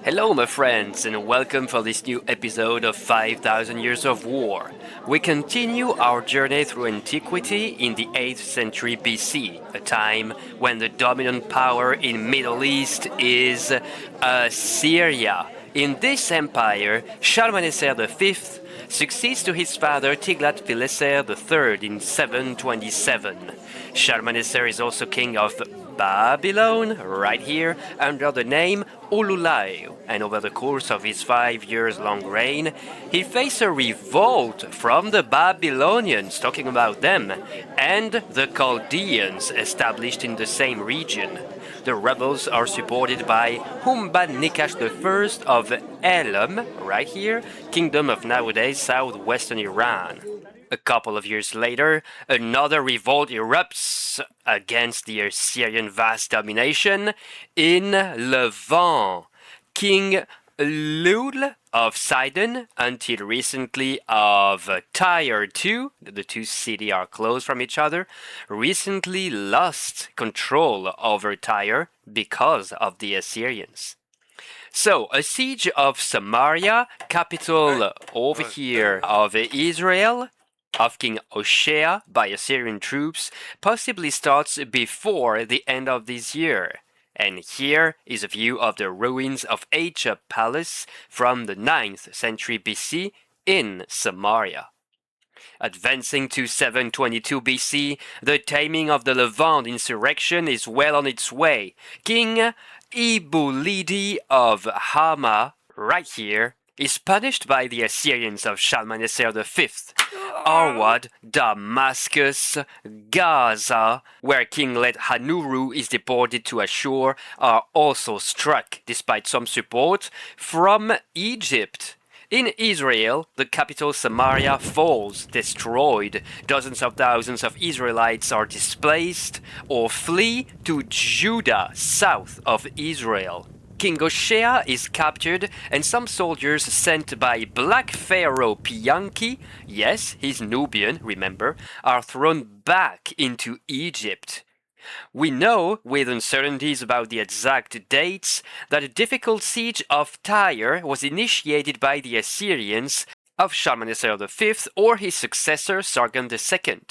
Hello, my friends, and welcome for this new episode of 5000 Years of War. We continue our journey through antiquity in the 8th century BC, a time when the dominant power in Middle East is Assyria. In this empire, Shalmaneser V succeeds to his father Tiglath-Pileser III in 727. Shalmaneser is also king of Babylon, right here, under the name Ululai, and over the course of his 5 years long reign, he faced a revolt from the Babylonians, talking about them, and the Chaldeans established in the same region. The rebels are supported by Humban-Nikash I of Elam, right here, kingdom of nowadays southwestern Iran. A couple of years later, another revolt erupts against the Assyrian vast domination in Levant. King Lul of Sidon, until recently of Tyre too, the two cities are close from each other, recently lost control over Tyre because of the Assyrians. So, a siege of Samaria, capital over here of Israel, of King Hoshea by Assyrian troops, possibly starts before the end of this year. And here is a view of the ruins of Aja Palace from the 9th century BC in Samaria. Advancing to 722 BC, the taming of the Levant insurrection is well on its way. King Ibulidi of Hama, right here, is punished by the Assyrians of Shalmaneser V. Arwad, Damascus, Gaza, where King Led Hanuru is deported to Ashur, are also struck, despite some support from Egypt. In Israel, the capital Samaria falls, destroyed. Dozens of thousands of Israelites are displaced or flee to Judah, south of Israel. King Hoshea is captured, and some soldiers sent by Black Pharaoh Pianki, yes, he's Nubian, remember, are thrown back into Egypt. We know, with uncertainties about the exact dates, that a difficult siege of Tyre was initiated by the Assyrians of Shalmaneser V or his successor Sargon II.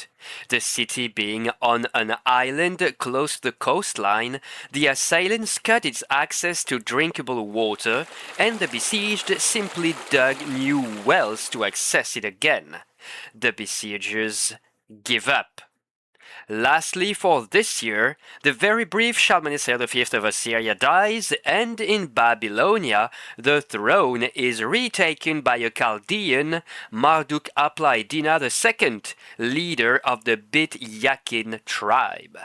The city being on an island close to the coastline, the assailants cut its access to drinkable water, and the besieged simply dug new wells to access it again. The besiegers give up. Lastly, for this year, the very brief Shalmaneser V of Assyria dies, and in Babylonia, the throne is retaken by a Chaldean, Marduk-apla-iddina II, leader of the Bit Yakin tribe.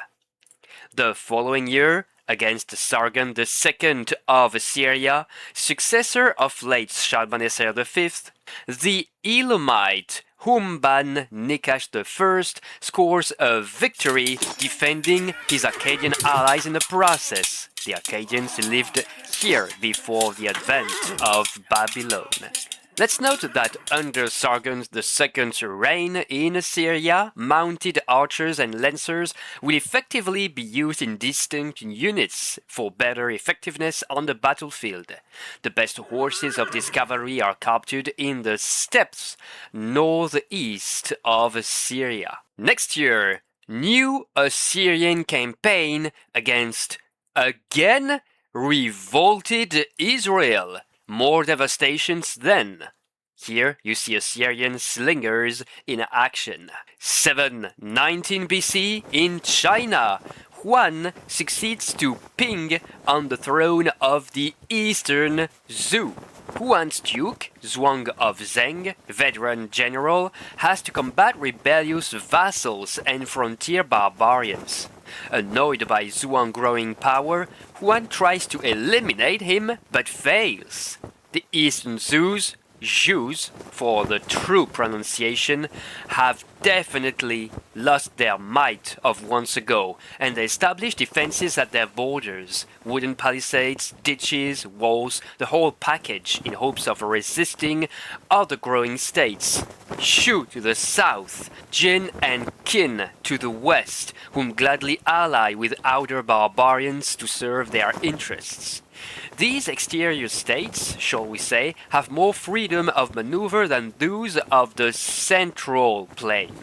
The following year, against Sargon II of Assyria, successor of late Shalmaneser V, the Elamite Humban-Nikash I scores a victory, defending his Akkadian allies in the process. The Akkadians lived here before the advent of Babylon. Let's note that under Sargon II's reign in Assyria, mounted archers and lancers will effectively be used in distinct units for better effectiveness on the battlefield. The best horses of this cavalry are captured in the steppes northeast of Assyria. Next year, new Assyrian campaign against, again, revolted Israel. More devastations then. Here you see Assyrian slingers in action. 719 BC in China, Huan succeeds to Ping on the throne of the eastern Zhou. Huan's duke, Zhuang of Zheng, veteran general, has to combat rebellious vassals and frontier barbarians. Annoyed by Zhuang's growing power, Huan tries to eliminate him but fails. The eastern Zhous, for the true pronunciation, have definitely lost their might of once ago, and they establish defenses at their borders, wooden palisades, ditches, walls, the whole package, in hopes of resisting other growing states. Shu to the south, Jin and Qin to the west, whom gladly ally with outer barbarians to serve their interests. These exterior states, shall we say, have more freedom of maneuver than those of the central plain.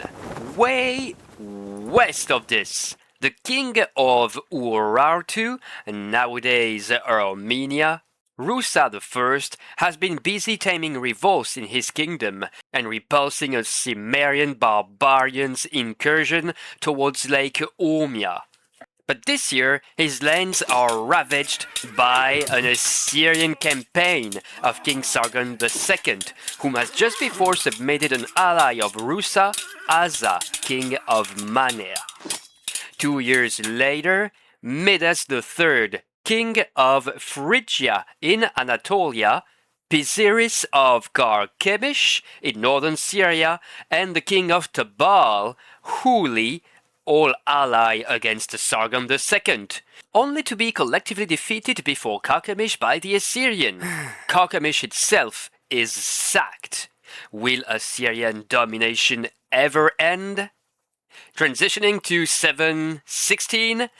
Way west of this, the king of Urartu, nowadays Armenia, Rusa I, has been busy taming revolts in his kingdom and repulsing a Cimmerian barbarians' incursion towards Lake Urmia. But this year, his lands are ravaged by an Assyrian campaign of King Sargon II, whom has just before submitted an ally of Rusa, Asa, king of Manea. 2 years later, Midas III, king of Phrygia in Anatolia, Pisiris of Karkemish in northern Syria, and the king of Tabal, Huli, all ally against Sargon II, only to be collectively defeated before Karkemish by the Assyrian. Karkemish itself is sacked. Will Assyrian domination ever end? Transitioning to 716,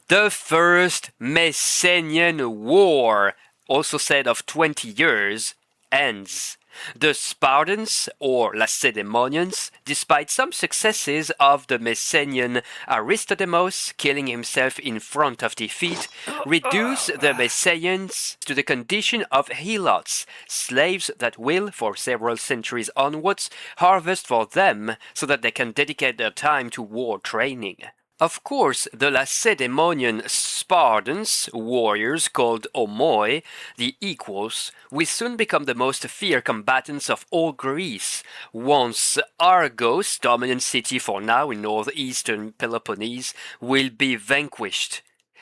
the First Messenian War, also said of 20 years, ends. The Spartans, or Lacedaemonians, despite some successes of the Messenian Aristodemos killing himself in front of defeat, reduce the Messenians to the condition of helots, slaves that will, for several centuries onwards, harvest for them so that they can dedicate their time to war training. Of course, the Lacedaemonian Spartans, warriors called Omoi, the equals, will soon become the most feared combatants of all Greece, once Argos, dominant city for now in northeastern Peloponnese, will be vanquished.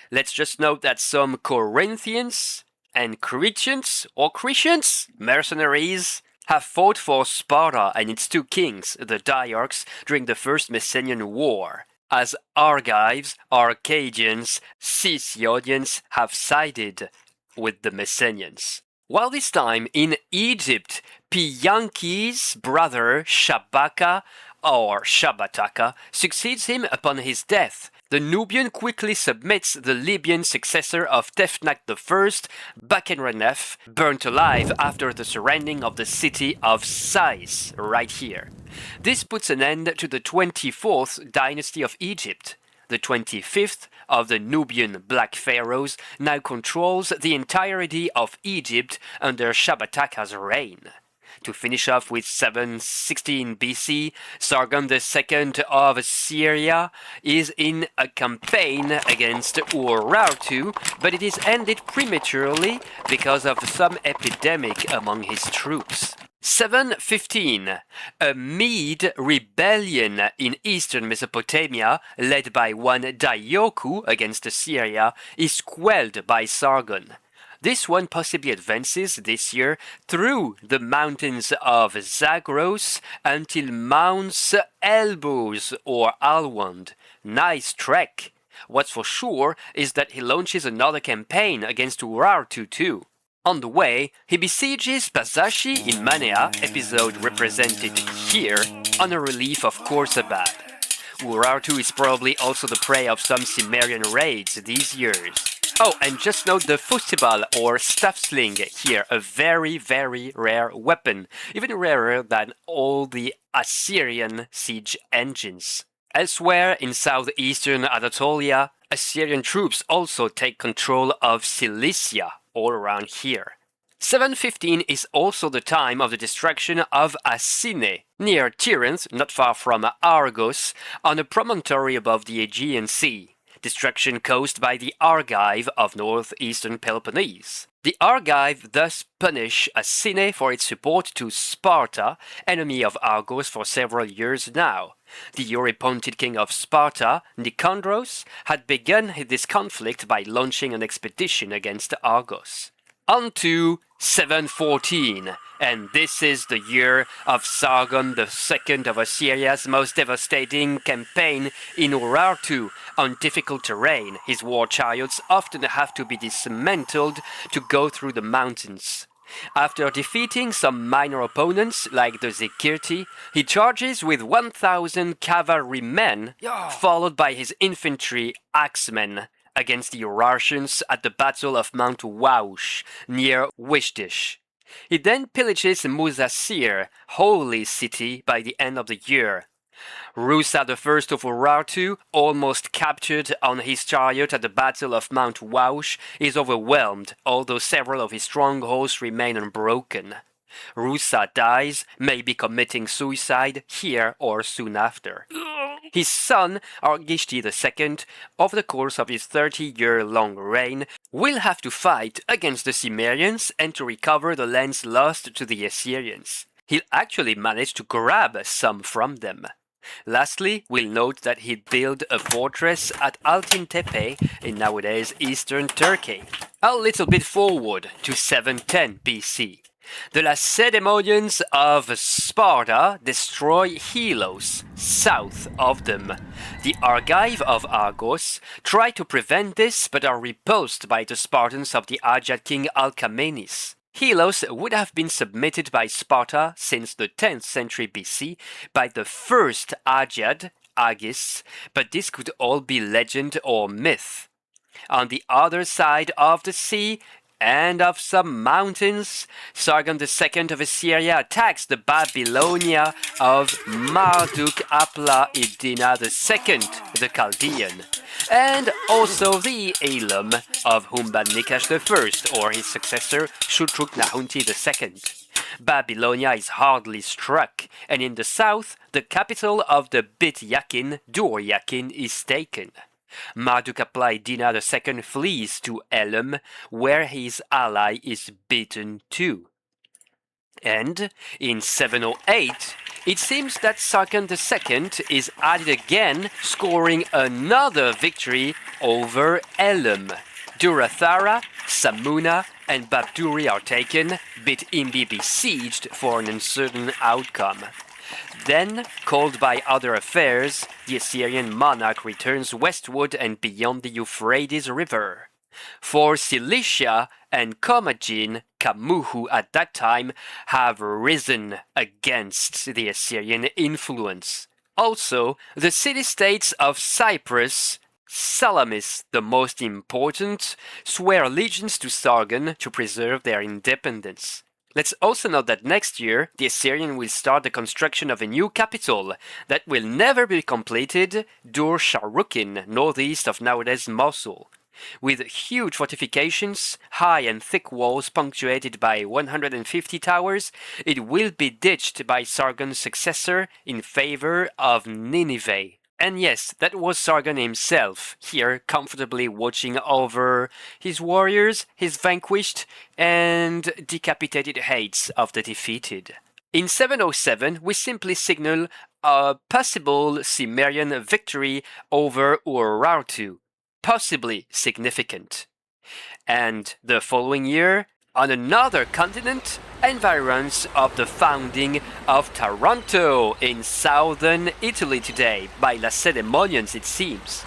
Let's just note that some Corinthians and Cretians, or Cretians, mercenaries, have fought for Sparta and its two kings, the Diarchs, during the First Messenian War, as Argives, Arcadians, Sicyonians have sided with the Messenians. While this time in Egypt, Pianki's brother Shabaka or Shabataka succeeds him upon his death. The Nubian quickly submits the Libyan successor of Tefnach I, Bakenranef, burnt alive after the surrendering of the city of Sais, right here. This puts an end to the 24th dynasty of Egypt. The 25th of the Nubian Black Pharaohs now controls the entirety of Egypt under Shabataka's reign. To finish off with 716 BC, Sargon II of Syria is in a campaign against Urartu, but it is ended prematurely because of some epidemic among his troops. 715. A Mede rebellion in eastern Mesopotamia, led by one Dioku against Assyria, is quelled by Sargon. This one possibly advances this year through the mountains of Zagros until Mounts Elbows or Alwand. Nice trek! What's for sure is that he launches another campaign against Urartu too. On the way, he besieges Pazashi in Manea, episode represented here, on a relief of Khorsabad. Urartu is probably also the prey of some Cimmerian raids these years. Oh, and just note the fustibal or staff sling here, a very, very rare weapon, even rarer than all the Assyrian siege engines. Elsewhere in southeastern Anatolia, Assyrian troops also take control of Cilicia, all around here. 715 is also the time of the destruction of Asine, near Tiryns, not far from Argos, on a promontory above the Aegean Sea. Destruction caused by the Argive of northeastern Peloponnese. The Argive thus punish Asine for its support to Sparta, enemy of Argos for several years now. The Eurypontid king of Sparta, Nicandros, had begun this conflict by launching an expedition against Argos. On to 714, and this is the year of Sargon II of Assyria's most devastating campaign in Urartu. On difficult terrain, his war chariots often have to be dismantled to go through the mountains. After defeating some minor opponents, like the Zekirti, he charges with 1,000 cavalrymen, followed by his infantry axemen, against the Urartians at the Battle of Mount Waush near Wishdish. He then pillages Musasir, holy city, by the end of the year. Rusa I of Urartu, almost captured on his chariot at the Battle of Mount Waush, is overwhelmed, although several of his strongholds remain unbroken. Rusa dies, maybe committing suicide here or soon after. His son, Archivist II, over the course of his 30-year-long reign, will have to fight against the Cimmerians and to recover the lands lost to the Assyrians. He'll actually manage to grab some from them. Lastly, we'll note that he'd built a fortress at Altin Tepe in nowadays eastern Turkey. A little bit forward to 710 BC. The Lacedaemonians of Sparta destroy Helos, south of them. The Argive of Argos try to prevent this but are repulsed by the Spartans of the Argead king Alcamenes. Helos would have been submitted by Sparta since the 10th century BC by the first Argead, Agis, but this could all be legend or myth. On the other side of the sea, and of some mountains, Sargon II of Assyria attacks the Babylonia of Marduk-apla-iddina II, the Chaldean, and also the Elam of Humbad-Nikash I, or his successor Shutruk-Nahunti II. Babylonia is hardly struck, and in the south, the capital of the Bit Yakin, Dur Yakin, is taken. Marduk-apla-iddina II flees to Elam, where his ally is beaten too. And in 708, it seems that Sargon II is at it again, scoring another victory over Elam. Durathara, Samuna, and Babduri are taken, Bit Imbi besieged for an uncertain outcome. Then, called by other affairs, the Assyrian monarch returns westward and beyond the Euphrates River. For Cilicia and Commagene, Kamuhu at that time have risen against the Assyrian influence. Also, the city-states of Cyprus, Salamis the most important, swear allegiance to Sargon to preserve their independence. Let's also note that next year, the Assyrians will start the construction of a new capital that will never be completed, Dur-Sharrukin, northeast of nowadays Mosul. With huge fortifications, high and thick walls punctuated by 150 towers, it will be ditched by Sargon's successor in favor of Nineveh. And yes, that was Sargon himself, here comfortably watching over his warriors, his vanquished, and decapitated heads of the defeated. In 707, we simply signal a possible Cimmerian victory over Urartu, possibly significant. And the following year, on another continent, environs of the founding of Taranto in southern Italy today, by Lacedaemonians it seems.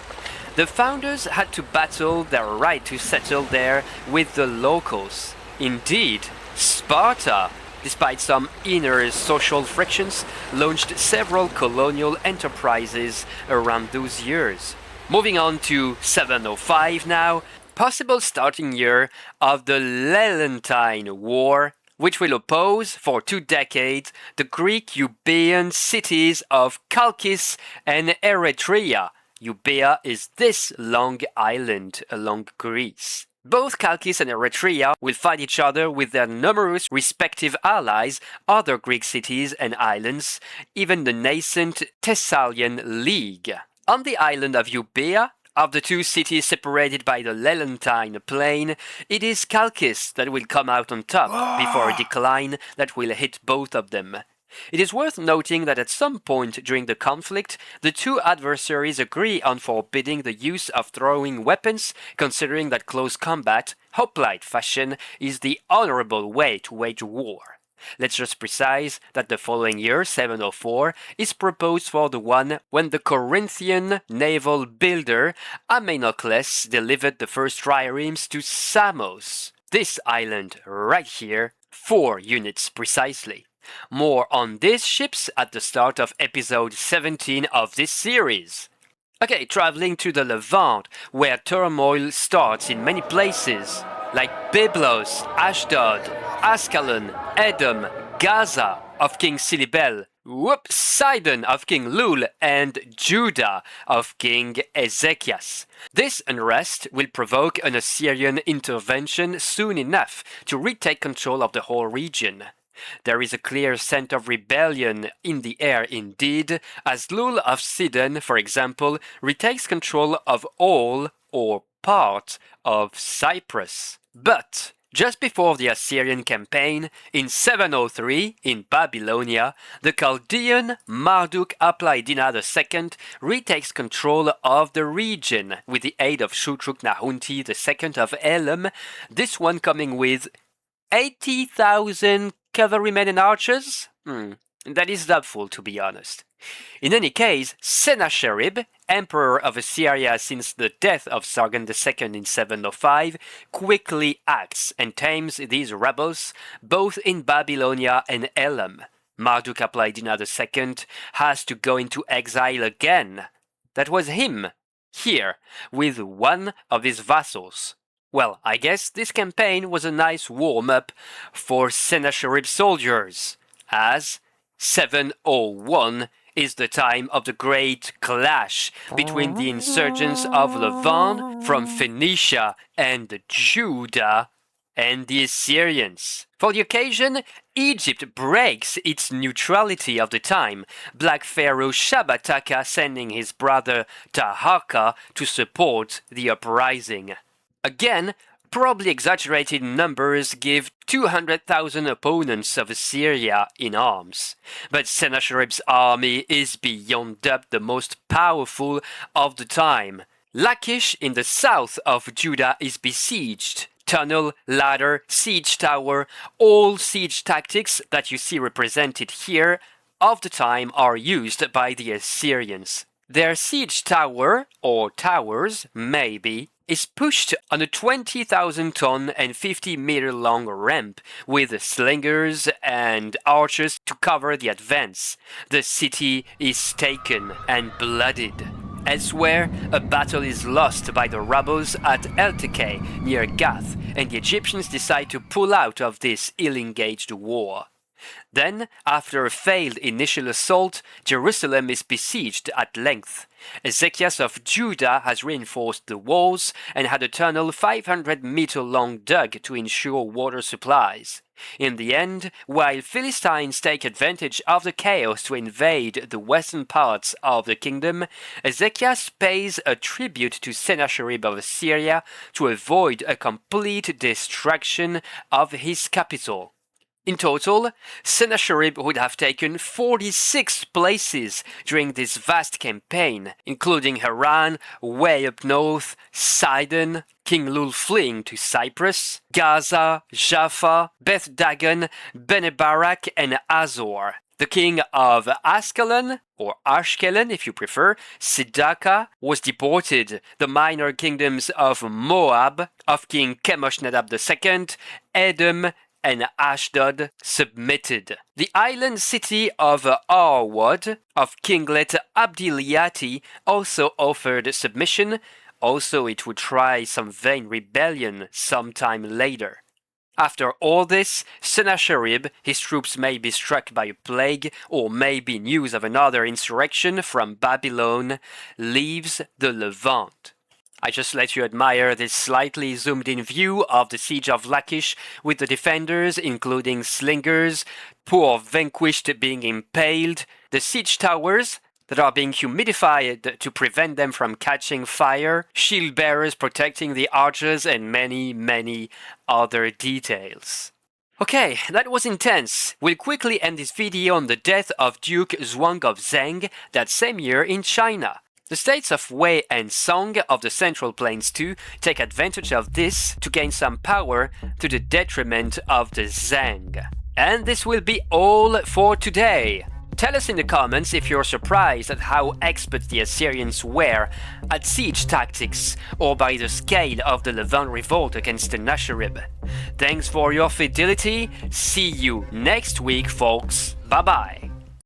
The founders had to battle their right to settle there with the locals. Indeed, Sparta, despite some inner social frictions, launched several colonial enterprises around those years. Moving on to 705 now, possible starting year of the Levantine War, which will oppose for 2 decades the Greek Euboean cities of Chalkis and Eretria. Euboea is this long island along Greece. Both Chalkis and Eretria will fight each other with their numerous respective allies, other Greek cities and islands, even the nascent Thessalian League. On the island of Euboea, of the 2 cities separated by the Levantine plain, it is Chalkis that will come out on top before a decline that will hit both of them. It is worth noting that at some point during the conflict, the 2 adversaries agree on forbidding the use of throwing weapons, considering that close combat, hoplite fashion, is the honorable way to wage war. Let's just precise that the following year, 704, is proposed for the one when the Corinthian naval builder Amenocles delivered the first triremes to Samos. This island right here, 4 units precisely. More on these ships at the start of episode 17 of this series. Okay, traveling to the Levant, where turmoil starts in many places, like Byblos, Ashdod, Ascalon, Edom, Gaza of King Silibel, Sidon of King Lul, and Judah of King Ezekias. This unrest will provoke an Assyrian intervention soon enough to retake control of the whole region. There is a clear scent of rebellion in the air indeed, as Lul of Sidon, for example, retakes control of all or part of Cyprus. But just before the Assyrian campaign, in 703 in Babylonia, the Chaldean Marduk-apla-iddina II retakes control of the region with the aid of Shutruk-Nahunti II of Elam, this one coming with 80,000 cavalrymen and archers? That is doubtful, to be honest. In any case, Sennacherib, emperor of Assyria since the death of Sargon II in 705, quickly acts and tames these rebels, both in Babylonia and Elam. Marduk-apla-iddina II has to go into exile again. That was him, here, with one of his vassals. Well, I guess this campaign was a nice warm-up for Sennacherib's soldiers, as 701 is the time of the great clash between the insurgents of Levant from Phoenicia and Judah and the Assyrians. For the occasion, Egypt breaks its neutrality of the time, Black Pharaoh Shabbataka sending his brother Taharka to support the uprising. Again, probably exaggerated numbers give 200,000 opponents of Assyria in arms. But Sennacherib's army is beyond doubt the most powerful of the time. Lakish in the south of Judah is besieged. Tunnel, ladder, siege tower, all siege tactics that you see represented here of the time are used by the Assyrians. Their siege tower, or towers, maybe, is pushed on a 20,000-ton and 50-meter-long ramp with slingers and archers to cover the advance. The city is taken and blooded. Elsewhere, a battle is lost by the rebels at Eltekeh near Gath, and the Egyptians decide to pull out of this ill-engaged war. Then, after a failed initial assault, Jerusalem is besieged at length. Ezekias of Judah has reinforced the walls and had a tunnel 500-meter long dug to ensure water supplies. In the end, while Philistines take advantage of the chaos to invade the western parts of the kingdom, Ezekias pays a tribute to Sennacherib of Assyria to avoid a complete destruction of his capital. In total, Sennacherib would have taken 46 places during this vast campaign, including Haran, way up north, Sidon, King Lul fleeing to Cyprus, Gaza, Jaffa, Beth Dagon, Benebarak, and Azor. The king of Ascalon, or Ashkelon if you prefer, Sidaka, was deported. The minor kingdoms of Moab, of King Chemosh-Nadab II, Edom, and Ashdod submitted. The island city of Arwad of Kinglet Abdiliati also offered submission, also it would try some vain rebellion sometime later. After all this, Sennacherib, his troops may be struck by a plague or may be news of another insurrection from Babylon, leaves the Levant. I just let you admire this slightly zoomed-in view of the siege of Lakish with the defenders, including slingers, poor vanquished being impaled, the siege towers that are being humidified to prevent them from catching fire, shield bearers protecting the archers, and many, many other details. Okay, that was intense. We'll quickly end this video on the death of Duke Zhuang of Zheng that same year in China. The states of Wei and Song of the Central Plains too take advantage of this to gain some power to the detriment of the Zhang. And this will be all for today. Tell us in the comments if you're surprised at how expert the Assyrians were at siege tactics or by the scale of the Levant revolt against Sennacherib. Thanks for your fidelity. See you next week, folks. Bye bye.